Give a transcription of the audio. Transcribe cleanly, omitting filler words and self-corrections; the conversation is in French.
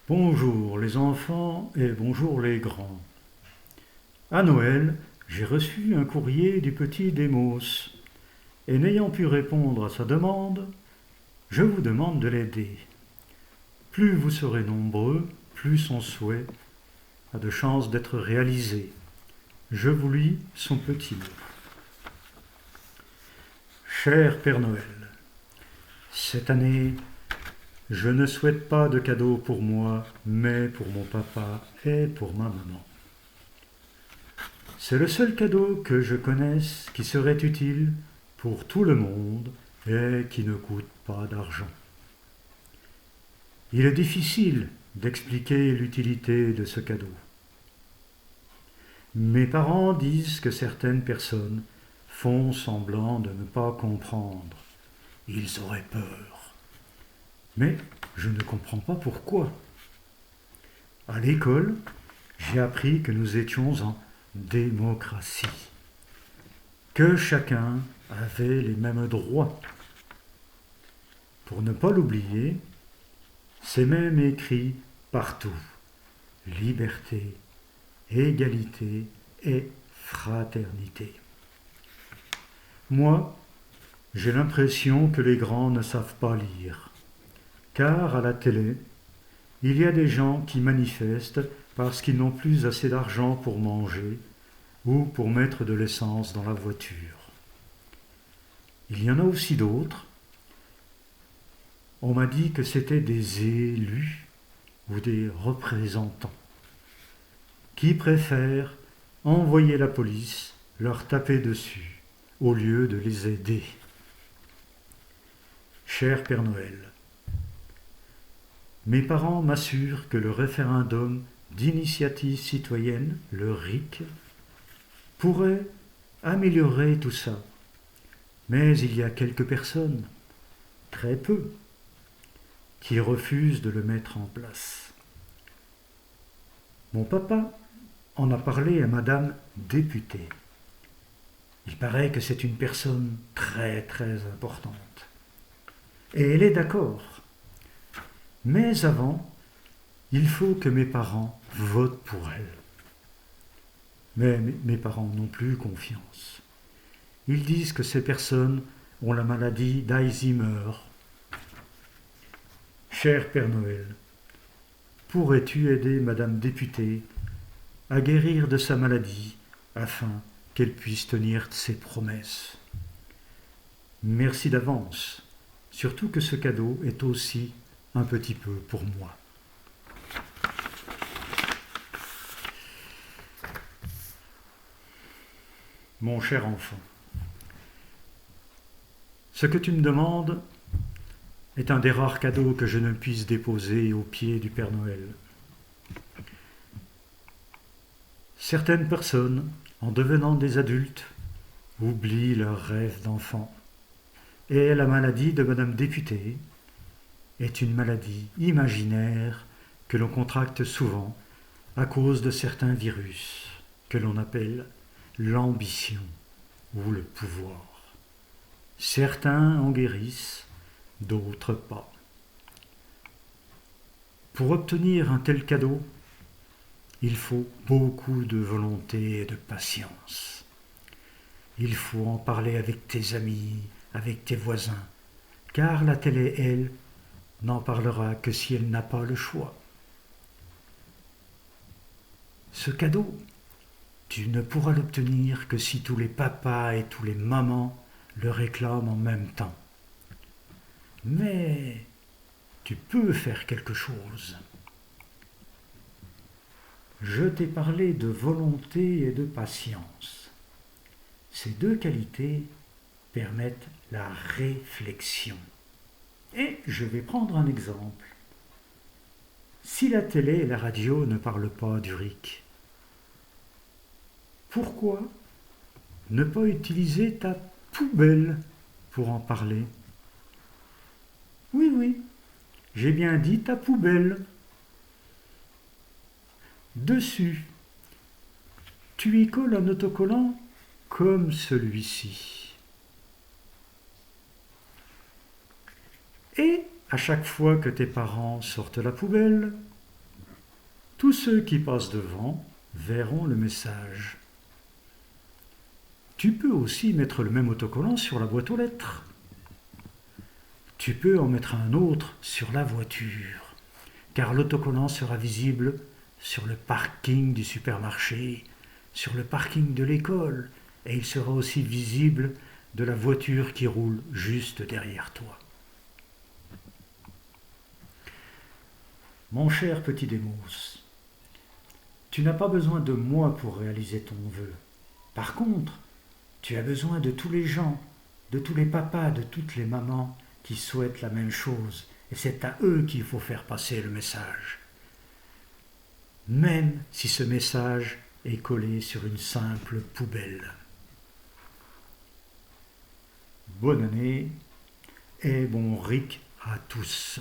Bonjour les enfants et bonjour les grands. À Noël, j'ai reçu un courrier du petit Démos, et n'ayant pu répondre à sa demande, je vous demande de l'aider. Plus vous serez nombreux, plus son souhait a de chances d'être réalisé. Je vous lis son petit mot. Cher Père Noël, cette année, je ne souhaite pas de cadeau pour moi, mais pour mon papa et pour ma maman. C'est le seul cadeau que je connaisse qui serait utile pour tout le monde et qui ne coûte pas d'argent. Il est difficile d'expliquer l'utilité de ce cadeau. Mes parents disent que certaines personnes font semblant de ne pas comprendre. Ils auraient peur. Mais je ne comprends pas pourquoi. À l'école, j'ai appris que nous étions en démocratie, que chacun avait les mêmes droits. Pour ne pas l'oublier, c'est même écrit partout: liberté, égalité et fraternité. Moi, j'ai l'impression que les grands ne savent pas lire, car à la télé, il y a des gens qui manifestent parce qu'ils n'ont plus assez d'argent pour manger ou pour mettre de l'essence dans la voiture. Il y en a aussi d'autres. On m'a dit que c'était des élus ou des représentants qui préfèrent envoyer la police leur taper dessus au lieu de les aider. Cher Père Noël, mes parents m'assurent que le référendum d'initiative citoyenne, le RIC, pourrait améliorer tout ça. Mais il y a quelques personnes, très peu, qui refusent de le mettre en place. Mon papa en a parlé à Madame députée. Il paraît que c'est une personne très très importante. Et elle est d'accord. Mais avant, il faut que mes parents votent pour elle. Mais mes parents n'ont plus confiance. Ils disent que ces personnes ont la maladie d'Alzheimer. Cher Père Noël, pourrais-tu aider Madame députée à guérir de sa maladie afin qu'elle puisse tenir ses promesses? Merci d'avance, surtout que ce cadeau est aussi un petit peu pour moi. Mon cher enfant, ce que tu me demandes est un des rares cadeaux que je ne puisse déposer aux pieds du Père Noël. Certaines personnes, en devenant des adultes, oublient leurs rêves d'enfant. Et la maladie de Madame députée est une maladie imaginaire que l'on contracte souvent à cause de certains virus que l'on appelle l'ambition ou le pouvoir. Certains en guérissent, d'autres pas. Pour obtenir un tel cadeau, il faut beaucoup de volonté et de patience. Il faut en parler avec tes amis, avec tes voisins, car la télé, elle, n'en parlera que si elle n'a pas le choix. Ce cadeau, tu ne pourras l'obtenir que si tous les papas et tous les mamans le réclament en même temps. Mais tu peux faire quelque chose. Je t'ai parlé de volonté et de patience. Ces deux qualités permettent la réflexion. Et je vais prendre un exemple. Si la télé et la radio ne parlent pas du RIC, pourquoi ne pas utiliser ta poubelle pour en parler? Oui, oui, j'ai bien dit ta poubelle. Dessus, tu y colles un autocollant comme celui-ci. Et à chaque fois que tes parents sortent la poubelle, Tous ceux qui passent devant verront le message. Tu peux aussi mettre le même autocollant sur la boîte aux lettres. Tu peux en mettre un autre sur la voiture, car l'autocollant sera visible sur le parking du supermarché, sur le parking de l'école, et il sera aussi visible de la voiture qui roule juste derrière toi. Mon cher petit Démos, tu n'as pas besoin de moi pour réaliser ton vœu. Par contre, tu as besoin de tous les gens, de tous les papas, de toutes les mamans qui souhaitent la même chose. Et c'est à eux qu'il faut faire passer le message. Même si ce message est collé sur une simple poubelle. Bonne année et bon RIC à tous.